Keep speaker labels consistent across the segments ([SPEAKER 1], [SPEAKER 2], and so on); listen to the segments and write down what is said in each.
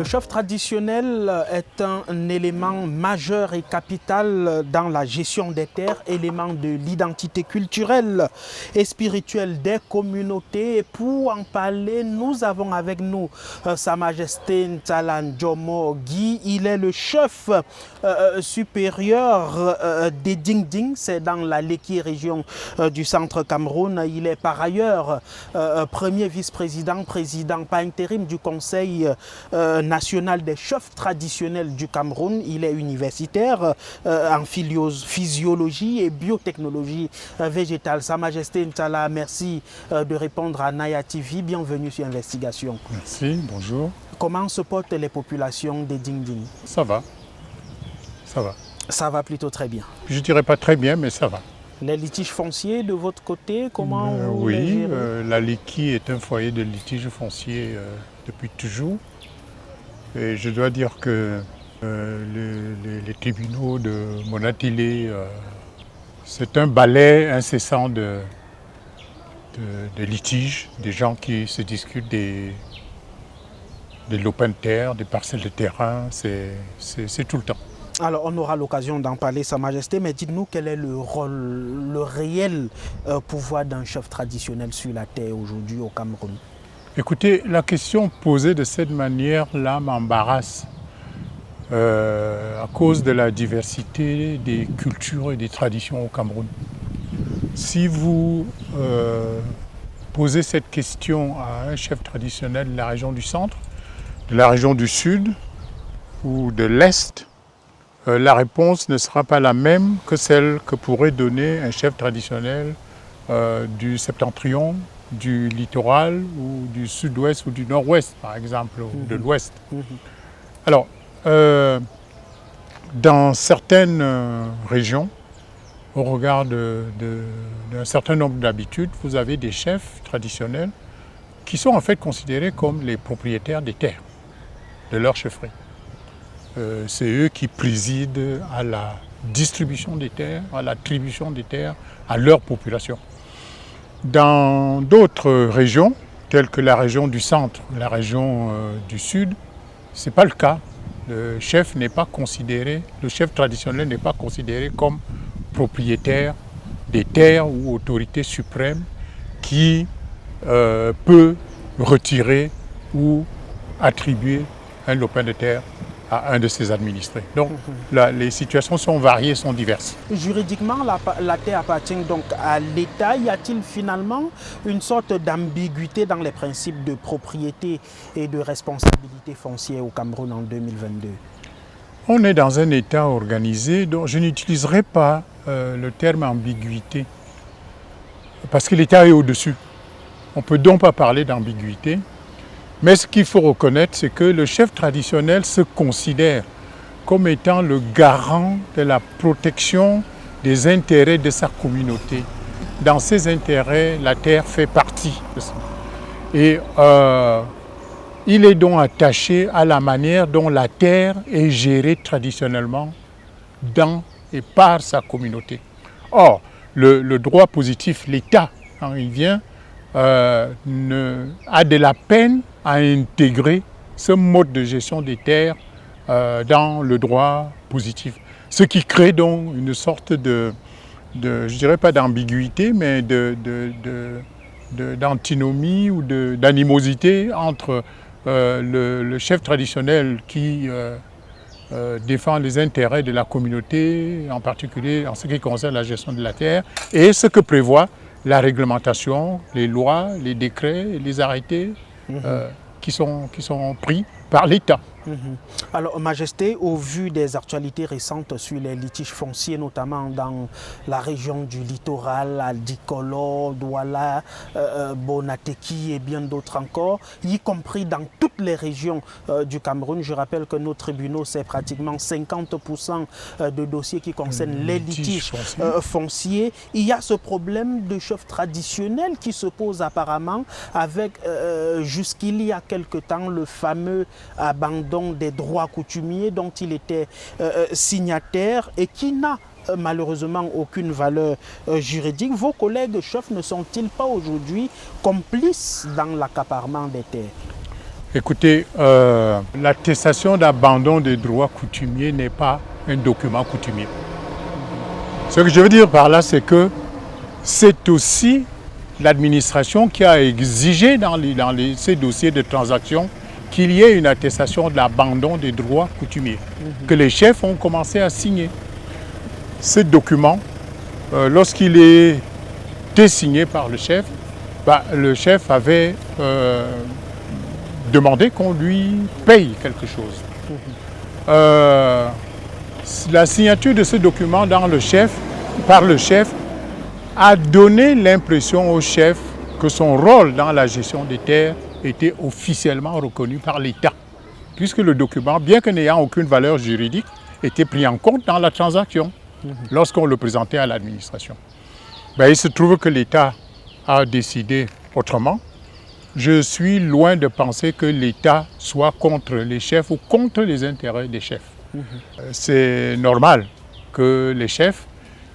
[SPEAKER 1] Le chef traditionnel est un élément majeur et capital dans la gestion des terres, élément de l'identité culturelle et spirituelle des communautés. Et pour en parler, nous avons avec nous Sa Majesté Ntala Ndjomo Guy. Il est le chef supérieur des Ding Ding, c'est dans la Leki région du centre Cameroun. Il est par ailleurs premier vice-président, président par intérim du Conseil national des chefs traditionnels du Cameroun. Il est universitaire en physiologie et biotechnologie végétale. Sa Majesté Ntala, merci de répondre à Naya TV. Bienvenue sur Investigation.
[SPEAKER 2] Merci, bonjour.
[SPEAKER 1] Comment se portent les populations des Ding Ding?
[SPEAKER 2] Ça va. Ça va.
[SPEAKER 1] Ça va plutôt très bien.
[SPEAKER 2] Je ne dirais pas très bien, mais ça va.
[SPEAKER 1] Les litiges fonciers de votre côté, comment vous les
[SPEAKER 2] Oui,
[SPEAKER 1] gérez?
[SPEAKER 2] la Leki est un foyer de litige foncier depuis toujours. Et je dois dire que les tribunaux de Monatilé, c'est un balai incessant de litiges, des gens qui se discutent des lopins de terre, des parcelles de terrain, c'est tout le temps.
[SPEAKER 1] Alors, on aura l'occasion d'en parler, Sa Majesté, mais dites-nous quel est le rôle, le réel pouvoir d'un chef traditionnel sur la terre aujourd'hui au Cameroun?
[SPEAKER 2] Écoutez, la question posée de cette manière-là m'embarrasse à cause de la diversité des cultures et des traditions au Cameroun. Si vous posez cette question à un chef traditionnel de la région du centre, de la région du sud ou de l'est, la réponse ne sera pas la même que celle que pourrait donner un chef traditionnel du septentrion, du littoral ou du sud-ouest ou du nord-ouest, par exemple, ou de l'ouest. Alors, dans certaines régions, au regard d'un certain nombre d'habitudes, vous avez des chefs traditionnels qui sont en fait considérés comme les propriétaires des terres de leur chefferie. C'est eux qui président à la distribution des terres, à l'attribution des terres à leur population. Dans d'autres régions, telles que la région du centre, la région du sud, ce n'est pas le cas. Le chef traditionnel n'est pas considéré comme propriétaire des terres ou autorité suprême qui peut retirer ou attribuer un lopin de terre à un de ses administrés. Donc les situations sont variées, sont diverses.
[SPEAKER 1] Juridiquement, la terre appartient donc à l'État. Y a-t-il finalement une sorte d'ambiguïté dans les principes de propriété et de responsabilité foncière au Cameroun en 2022?
[SPEAKER 2] On est dans un État organisé, donc je n'utiliserai pas le terme ambiguïté, parce que l'État est au-dessus. On ne peut donc pas parler d'ambiguïté. Mais ce qu'il faut reconnaître, c'est que le chef traditionnel se considère comme étant le garant de la protection des intérêts de sa communauté. Dans ces intérêts, la terre fait partie de ça. Et il est donc attaché à la manière dont la terre est gérée traditionnellement dans et par sa communauté. Or, le droit positif, l'État, quand il vient, a de la peine à intégrer ce mode de gestion des terres dans le droit positif. Ce qui crée donc une sorte je dirais pas d'ambiguïté, mais d'antinomie ou d'animosité entre le chef traditionnel qui défend les intérêts de la communauté, en particulier en ce qui concerne la gestion de la terre, et ce que prévoit la réglementation, les lois, les décrets, les arrêtés qui sont pris par l'État.
[SPEAKER 1] Alors, Majesté, au vu des actualités récentes sur les litiges fonciers, notamment dans la région du littoral, Aldikolo, Douala, Bonateki et bien d'autres encore, y compris dans toutes les régions du Cameroun, je rappelle que nos tribunaux, c'est pratiquement 50% de dossiers qui concernent les litiges fonciers. Il y a ce problème de chef traditionnel qui se pose apparemment avec, jusqu'il y a quelque temps, le fameux abandon des droits coutumiers dont il était signataire et qui n'a malheureusement aucune valeur juridique. Vos collègues chefs ne sont-ils pas aujourd'hui complices dans l'accaparement des terres?
[SPEAKER 2] Écoutez, l'attestation d'abandon des droits coutumiers n'est pas un document coutumier. Ce que je veux dire par là, c'est que c'est aussi l'administration qui a exigé dans ces dossiers de transaction qu'il y ait une attestation de l'abandon des droits coutumiers, que les chefs ont commencé à signer. Ce document, lorsqu'il était signé par le chef avait demandé qu'on lui paye quelque chose. La signature de ce document par le chef a donné l'impression au chef que son rôle dans la gestion des terres était officiellement reconnu par l'État, puisque le document, bien que n'ayant aucune valeur juridique, était pris en compte dans la transaction lorsqu'on le présentait à l'administration. Il se trouve que l'État a décidé autrement. Je suis loin de penser que l'État soit contre les chefs ou contre les intérêts des chefs. C'est normal que les chefs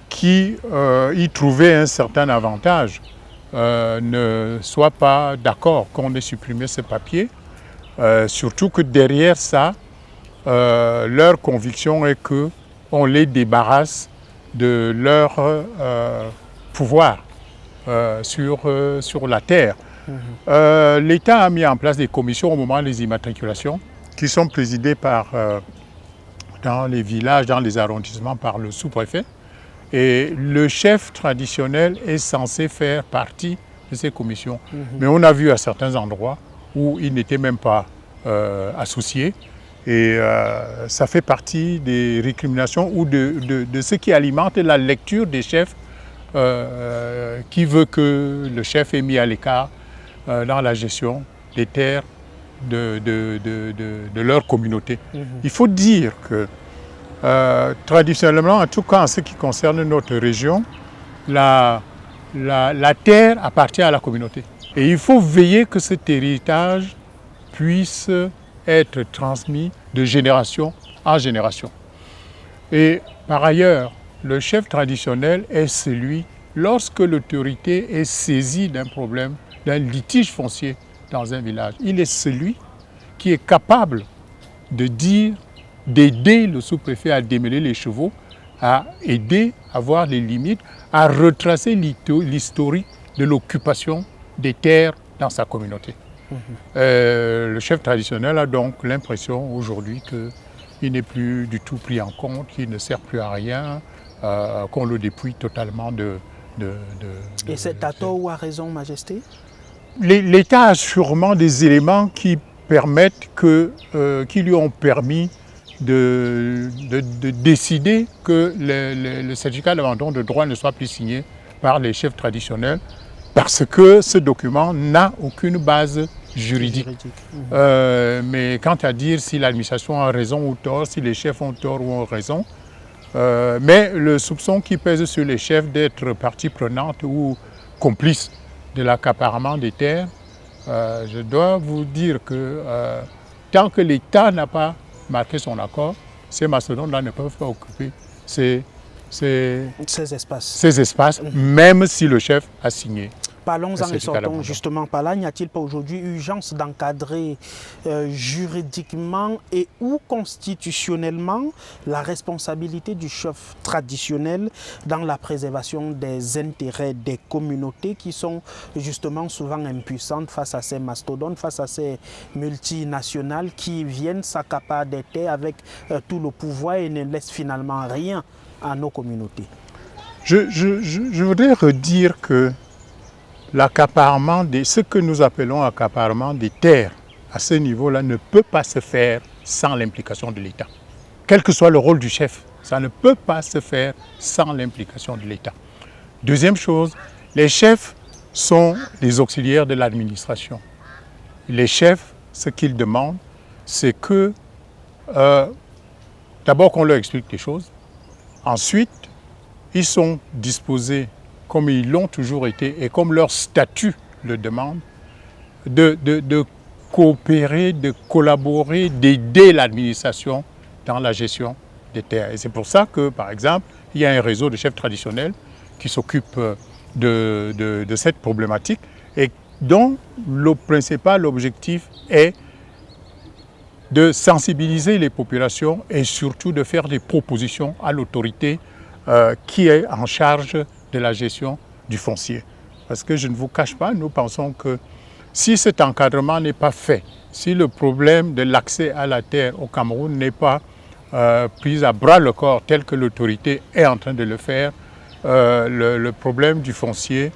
[SPEAKER 2] qui y trouvaient un certain avantage ne soient pas d'accord qu'on ait supprimé ce papier, surtout que derrière ça, leur conviction est qu'on les débarrasse de leur pouvoir sur la terre. L'État a mis en place des commissions au moment des immatriculations qui sont présidées dans les villages, dans les arrondissements par le sous-préfet. Et le chef traditionnel est censé faire partie de ces commissions. Mais on a vu à certains endroits où il n'était même pas associé. Et ça fait partie des récriminations ou de ce qui alimente la lecture des chefs qui veut que le chef est mis à l'écart dans la gestion des terres de leur communauté. Il faut dire que traditionnellement, en tout cas en ce qui concerne notre région, la terre appartient à la communauté. Et il faut veiller que cet héritage puisse être transmis de génération en génération. Et par ailleurs, le chef traditionnel est celui, lorsque l'autorité est saisie d'un problème, d'un litige foncier dans un village, il est celui qui est capable d'aider le sous-préfet à démêler les chevaux, à aider à voir les limites, à retracer l'historique de l'occupation des terres dans sa communauté. Le chef traditionnel a donc l'impression aujourd'hui qu'il n'est plus du tout pris en compte, qu'il ne sert plus à rien, qu'on le dépouille totalement
[SPEAKER 1] Et c'est à tort ou à raison, Majesté?
[SPEAKER 2] L'État a sûrement des éléments qui lui ont permis de décider que le certificat d'abandon de droit ne soit plus signé par les chefs traditionnels parce que ce document n'a aucune base juridique. Mais quant à dire si l'administration a raison ou tort, si les chefs ont tort ou ont raison, mais le soupçon qui pèse sur les chefs d'être partie prenante ou complice de l'accaparement des terres, je dois vous dire que tant que l'État n'a pas marqué son accord, ces mastodontes-là ne peuvent pas occuper ces espaces, même si le chef a signé.
[SPEAKER 1] Parlons-en et sortons justement par là. N'y a-t-il pas aujourd'hui urgence d'encadrer juridiquement et ou constitutionnellement la responsabilité du chef traditionnel dans la préservation des intérêts des communautés qui sont justement souvent impuissantes face à ces mastodontes, face à ces multinationales qui viennent s'accaparer des terres avec tout le pouvoir et ne laissent finalement rien à nos communautés?
[SPEAKER 2] Je voudrais redire que l'accaparement ce que nous appelons accaparement des terres à ce niveau-là ne peut pas se faire sans l'implication de l'État. Quel que soit le rôle du chef, ça ne peut pas se faire sans l'implication de l'État. Deuxième chose, les chefs sont les auxiliaires de l'administration. Les chefs, ce qu'ils demandent, c'est que d'abord qu'on leur explique les choses. Ensuite, ils sont disposés, comme ils l'ont toujours été et comme leur statut le demande, de coopérer, de collaborer, d'aider l'administration dans la gestion des terres. Et c'est pour ça que, par exemple, il y a un réseau de chefs traditionnels qui s'occupe de cette problématique et dont le principal objectif est de sensibiliser les populations et surtout de faire des propositions à l'autorité qui est en charge de la gestion du foncier. Parce que je ne vous cache pas, nous pensons que si cet encadrement n'est pas fait, si le problème de l'accès à la terre au Cameroun n'est pas pris à bras le corps tel que l'autorité est en train de le faire, le problème du foncier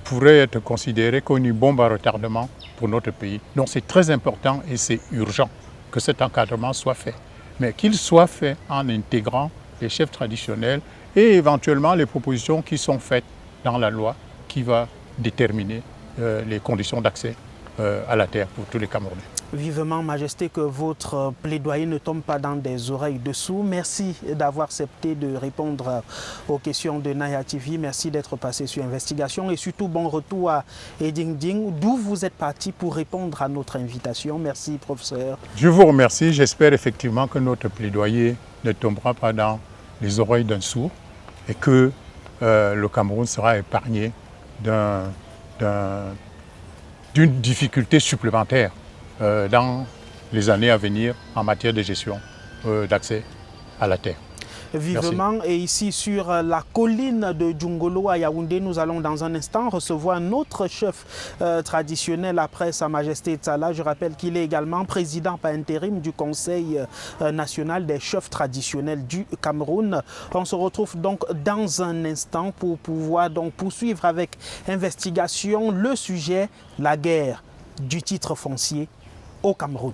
[SPEAKER 2] pourrait être considéré comme une bombe à retardement pour notre pays. Donc c'est très important et c'est urgent que cet encadrement soit fait, mais qu'il soit fait en intégrant les chefs traditionnels et éventuellement les propositions qui sont faites dans la loi qui va déterminer les conditions d'accès à la terre pour tous les Camerounais.
[SPEAKER 1] Vivement, Majesté, que votre plaidoyer ne tombe pas dans des oreilles de sourds. Merci d'avoir accepté de répondre aux questions de Naya TV. Merci d'être passé sur Investigation et surtout bon retour à Edingding, d'où vous êtes parti pour répondre à notre invitation. Merci, professeur.
[SPEAKER 2] Je vous remercie. J'espère effectivement que notre plaidoyer ne tombera pas dans les oreilles d'un sourd et que le Cameroun sera épargné d'une difficulté supplémentaire dans les années à venir en matière de gestion d'accès à la terre.
[SPEAKER 1] Vivement. Merci. Et ici sur la colline de Djungolo à Yaoundé, nous allons dans un instant recevoir notre chef traditionnel après Sa Majesté Tsala. Je rappelle qu'il est également président par intérim du Conseil national des chefs traditionnels du Cameroun. On se retrouve donc dans un instant pour pouvoir donc poursuivre avec Investigation le sujet, la guerre du titre foncier au Cameroun.